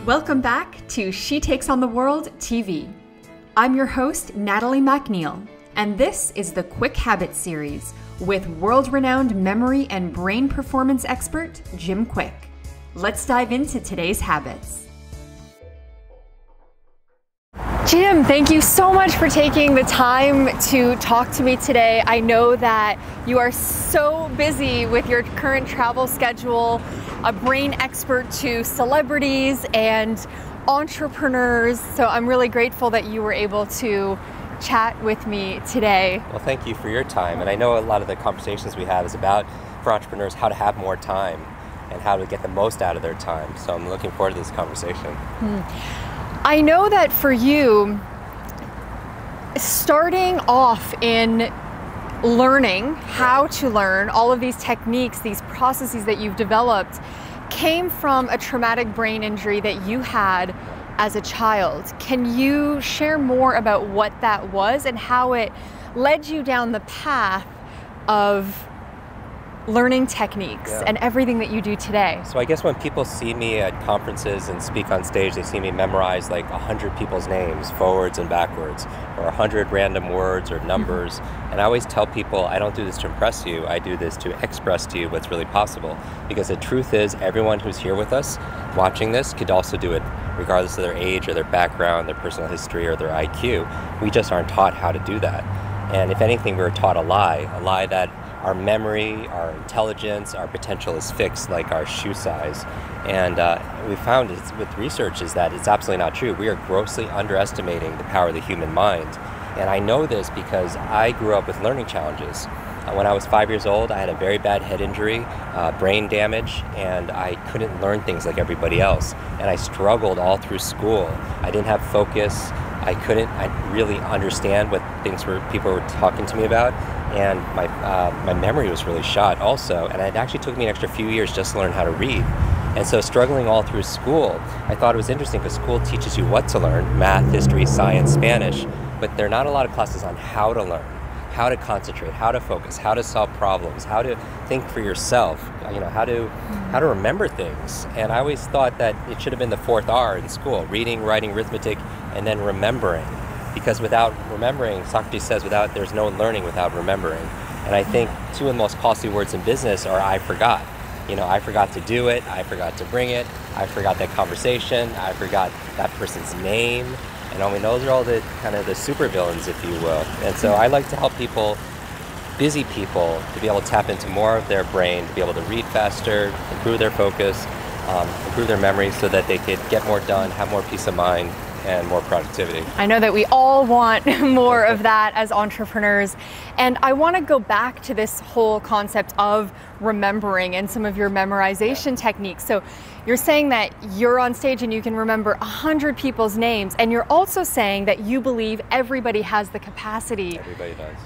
Welcome back to She Takes on the World TV. I'm your host, Natalie McNeil, and this is the Kwik Habits series with world-renowned memory and brain performance expert, Jim Kwik. Let's dive into today's habits. Jim, thank you so much for taking the time to talk to me today. I know that you are so busy with your current travel schedule, a brain expert to celebrities and entrepreneurs. So I'm really grateful that you were able to chat with me today. Well, thank you for your time. And I know a lot of the conversations we have is about, for entrepreneurs, how to have more time and how to get the most out of their time. So I'm looking forward to this conversation. I know that for you, starting off in learning how to learn all of these techniques, these processes that you've developed, came from a traumatic brain injury that you had as a child. Can you share more about what that was and how it led you down the path of learning techniques and everything that you do today? So I guess when people see me at conferences and speak on stage, they see me memorize like 100 people's names forwards and backwards, or 100 random words or numbers. And I always tell people, I don't do this to impress you, I do this to express to you what's really possible. Because the truth is, everyone who's here with us watching this could also do it, regardless of their age or their background, their personal history, or their IQ. We just aren't taught how to do that. And if anything, we were taught a lie that our memory, our intelligence, our potential is fixed like our shoe size. And we found with research is that it's absolutely not true. We are grossly underestimating the power of the human mind. And I know this because I grew up with learning challenges. When I was 5 years old, I had a very bad head injury, brain damage, and I couldn't learn things like everybody else. And I struggled all through school. I didn't have focus. I really understand what people were talking to me about. And my memory was really shot also, and it actually took me an extra few years just to learn how to read. And so struggling all through school, I thought it was interesting because school teaches you what to learn, math, history, science, Spanish, but there are not a lot of classes on how to learn, how to concentrate, how to focus, how to solve problems, how to think for yourself, how to remember things. And I always thought that it should have been the 4th R in school, reading, writing, arithmetic, and then remembering. Because without remembering, Socrates says, there's no learning without remembering. And I think two of the most costly words in business are I forgot. I forgot to do it, I forgot to bring it, I forgot that conversation, I forgot that person's name. And those are all the kind of the supervillains, if you will. And so I like to help people, busy people, to be able to tap into more of their brain, to be able to read faster, improve their focus, improve their memory so that they could get more done, have more peace of mind, and more productivity. I know that we all want more of that as entrepreneurs. And I want to go back to this whole concept of remembering and some of your memorization techniques. So you're saying that you're on stage and you can remember 100 people's names, and you're also saying that you believe everybody has the capacity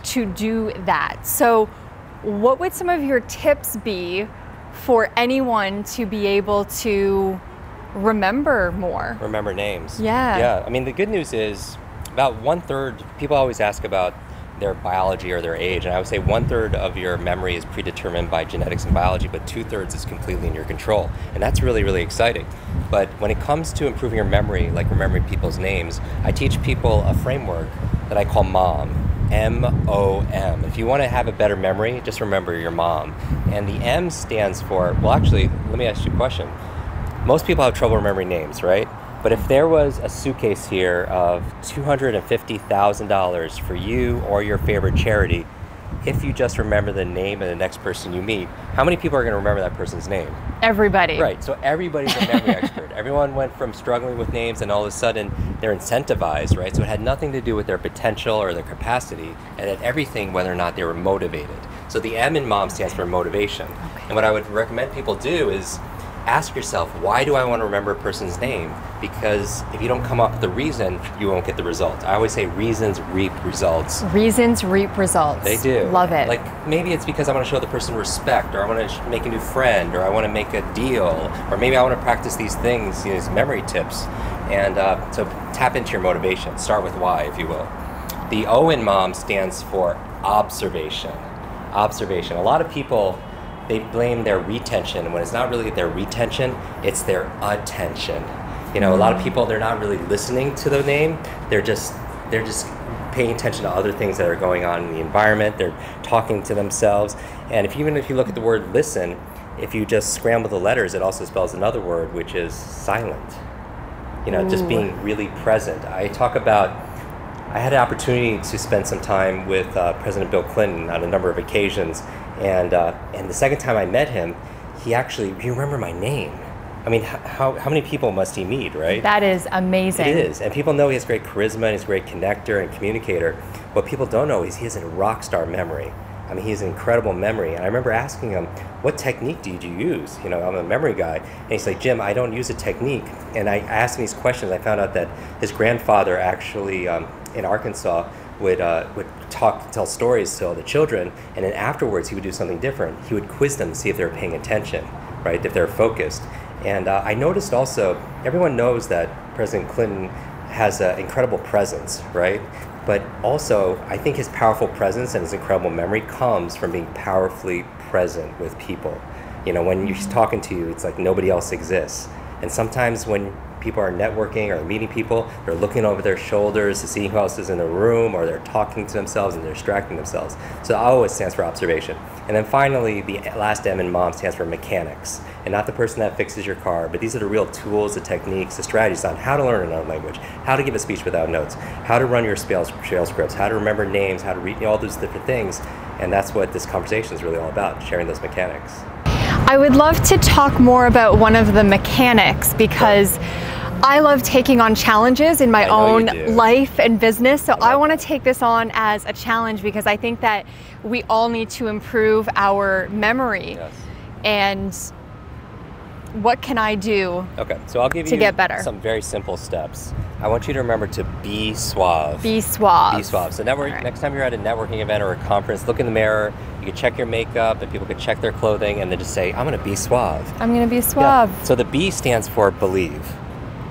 to do that. So what would some of your tips be for anyone to be able to remember more? Remember names. Yeah. I mean, the good news is about 1/3, people always ask about their biology or their age, and I would say 1/3 of your memory is predetermined by genetics and biology, but 2/3 is completely in your control. And that's really, really exciting. But when it comes to improving your memory, like remembering people's names, I teach people a framework that I call MOM. M-O-M. If you want to have a better memory, just remember your mom. And the M stands for, well, actually, let me ask you a question. Most people have trouble remembering names, right? But if there was a suitcase here of $250,000 for you or your favorite charity, if you just remember the name of the next person you meet, how many people are going to remember that person's name? Everybody. Right, so everybody's a memory expert. Everyone went from struggling with names and all of a sudden they're incentivized, right? So it had nothing to do with their potential or their capacity, and had everything whether or not they were motivated. So the M in MOM stands for motivation. Okay. And what I would recommend people do is ask yourself, why do I want to remember a person's name? Because if you don't come up with the reason, you won't get the result. I always say reasons reap results. Reasons reap results. They do. Love it. Like maybe it's because I want to show the person respect, or I want to make a new friend, or I want to make a deal, or maybe I want to practice these things, these memory tips. And so tap into your motivation. Start with why, if you will. The O in MOM stands for observation. Observation. A lot of people they blame their retention when it's not really their retention, it's their attention. You know, a lot of people, they're not really listening to the name, they're just paying attention to other things that are going on in the environment, they're talking to themselves. And even if you look at the word listen, if you just scramble the letters, it also spells another word, which is silent. You know, just being really present. I had an opportunity to spend some time with President Bill Clinton on a number of occasions, and the second time I met him, he remembered my name. I mean, how many people must he meet, right? That is amazing. It is, and people know he has great charisma and he's a great connector and communicator. What people don't know is he has a rock star memory. I mean, he has an incredible memory. And I remember asking him, what technique did you use? You know, I'm a memory guy. And he's like, Jim, I don't use a technique. And I asked him these questions. I found out that his grandfather actually, in Arkansas, would tell stories to all the children. And then afterwards, he would do something different. He would quiz them to see if they were paying attention, right? If they're focused. And I noticed also, everyone knows that President Clinton has an incredible presence, right? But also, I think his powerful presence and his incredible memory comes from being powerfully present with people. You know, when he's talking to you, it's like nobody else exists. And sometimes when people are networking or meeting people, they're looking over their shoulders to see who else is in the room, or they're talking to themselves and they're distracting themselves. So O always stands for observation. And then finally, the last M in MOM stands for mechanics. And not the person that fixes your car, but these are the real tools, the techniques, the strategies on how to learn another language, how to give a speech without notes, how to run your sales scripts, how to remember names, how to read, all those different things. And that's what this conversation is really all about, sharing those mechanics. I would love to talk more about one of the mechanics, because I love taking on challenges in my own life and business. So I want to take this on as a challenge, because I think that we all need to improve our memory. Yes. And what can I do so I'll give to you get better? Some very simple steps. I want you to remember to be suave. Be suave. Be suave. So next time you're at a networking event or a conference, look in the mirror. You can check your makeup, and people can check their clothing, and then just say, I'm going to be suave. I'm going to be suave. Yeah. So the B stands for believe,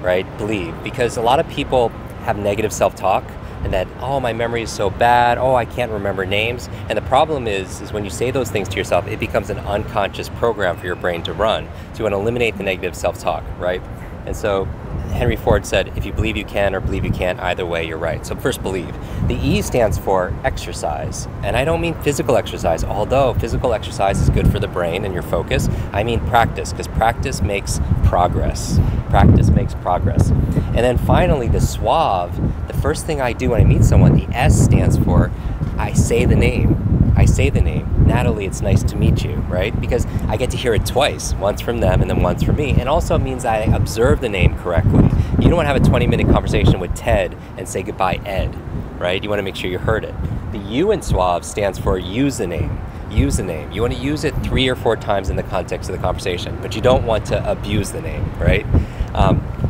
right? Believe. Because a lot of people have negative self-talk, and that, oh, my memory is so bad, oh, I can't remember names. And the problem is when you say those things to yourself, it becomes an unconscious program for your brain to run. So you want to eliminate the negative self-talk, right? And so Henry Ford said, if you believe you can or believe you can't, either way, you're right. So first, believe. The E stands for exercise. And I don't mean physical exercise, although physical exercise is good for the brain and your focus. I mean practice, because practice makes progress. Practice makes progress. And then finally, the suave, the first thing I do when I meet someone, the S stands for, I say the name. I say the name. Natalie, it's nice to meet you, right? Because I get to hear it twice, once from them and then once from me. And also means I observe the name correctly. You don't want to have a 20-minute conversation with Ted and say goodbye, Ed, right? You want to make sure you heard it. The U in suave stands for use the name. Use the name. You want to use it 3 or 4 times in the context of the conversation, but you don't want to abuse the name, right?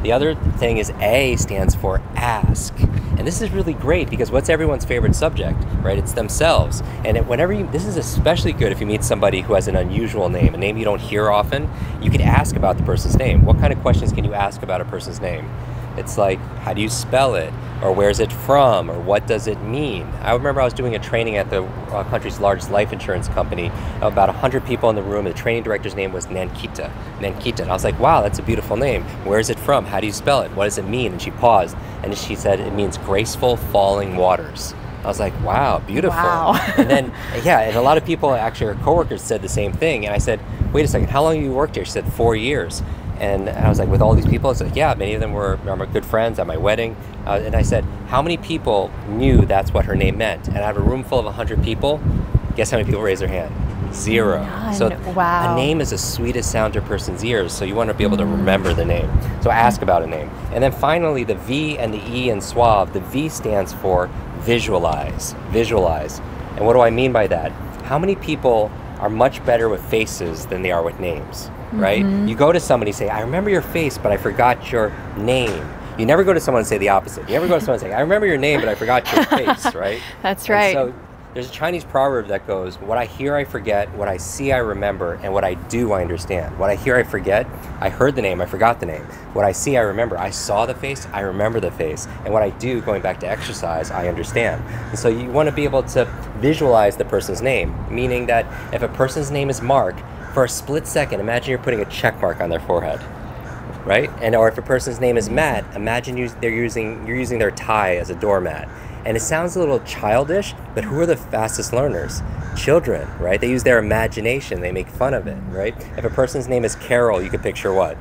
The other thing is A stands for ask. And this is really great, because what's everyone's favorite subject, right? It's themselves. And this is especially good if you meet somebody who has an unusual name, a name you don't hear often. You could ask about the person's name. What kind of questions can you ask about a person's name? It's like, how do you spell it? Or where's it from? Or what does it mean? I remember I was doing a training at the country's largest life insurance company. About 100 people in the room. The training director's name was Nankita. And I was like, wow, that's a beautiful name. Where is it from? How do you spell it? What does it mean? And she paused, and she said, it means graceful falling waters. I was like, wow, beautiful. Wow. And then, and a lot of people, actually, her coworkers said the same thing. And I said, wait a second, how long have you worked here? She said, 4 years. And I was like, with all these people? I said, yeah, many of them were my good friends at my wedding. And I said, how many people knew that's what her name meant? And I have a room full of 100 people. Guess how many people raised their hand? 0. None. So wow. A name is the sweetest sound to a person's ears, so you want to be able to remember the name. So ask about a name. And then finally, the V and the E in suave, the V stands for visualize. Visualize. And what do I mean by that? How many people are much better with faces than they are with names? Right? You go to somebody and say, I remember your face, but I forgot your name. You never go to someone and say the opposite. You never go to someone and say, I remember your name, but I forgot your face, right? That's right. And so there's a Chinese proverb that goes, what I hear I forget, what I see I remember, and what I do I understand. What I hear I forget, I heard the name, I forgot the name. What I see I remember, I saw the face, I remember the face. And what I do, going back to exercise, I understand. And so you want to be able to visualize the person's name, meaning that if a person's name is Mark, For a split second, imagine you're putting a check mark on their forehead, right? And or if a person's name is Matt, imagine you're using their tie as a doormat. And it sounds a little childish, but who are the fastest learners? Children, right? They use their imagination. They make fun of it, right? If a person's name is Carol, you could picture what?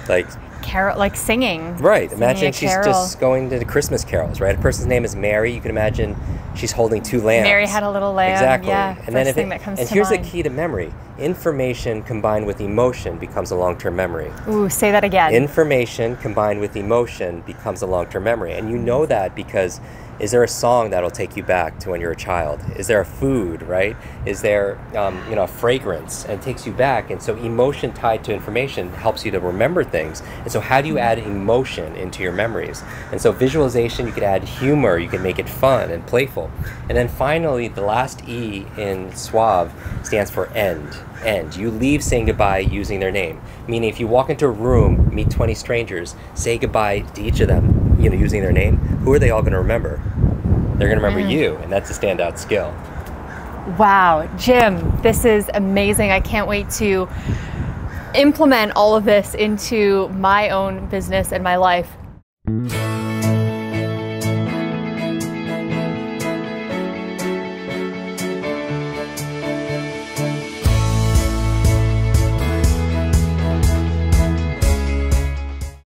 Like Carol, like singing. Right. Singing Imagine she's just going to the Christmas carols, right? A person's name is Mary. You can imagine she's holding 2 lambs. Mary had a little lamb. Exactly. Yeah, And then here's mind. the key to memory. Information combined with emotion becomes a long-term memory. Ooh, say that again. Information combined with emotion becomes a long-term memory. And you know that because is there a song that'll take you back to when you're a child? Is there a food, right? Is there a fragrance and it takes you back? And so emotion tied to information helps you to remember things. And so how do you add emotion into your memories? And so visualization, you could add humor, you can make it fun and playful. And then finally, the last E in SWAV stands for end. End. You leave saying goodbye using their name. Meaning if you walk into a room, meet 20 strangers, say goodbye to each of them, using their name, who are they all going to remember? They're going to remember you, and that's a standout skill. Wow, Jim, this is amazing. I can't wait to implement all of this into my own business and my life.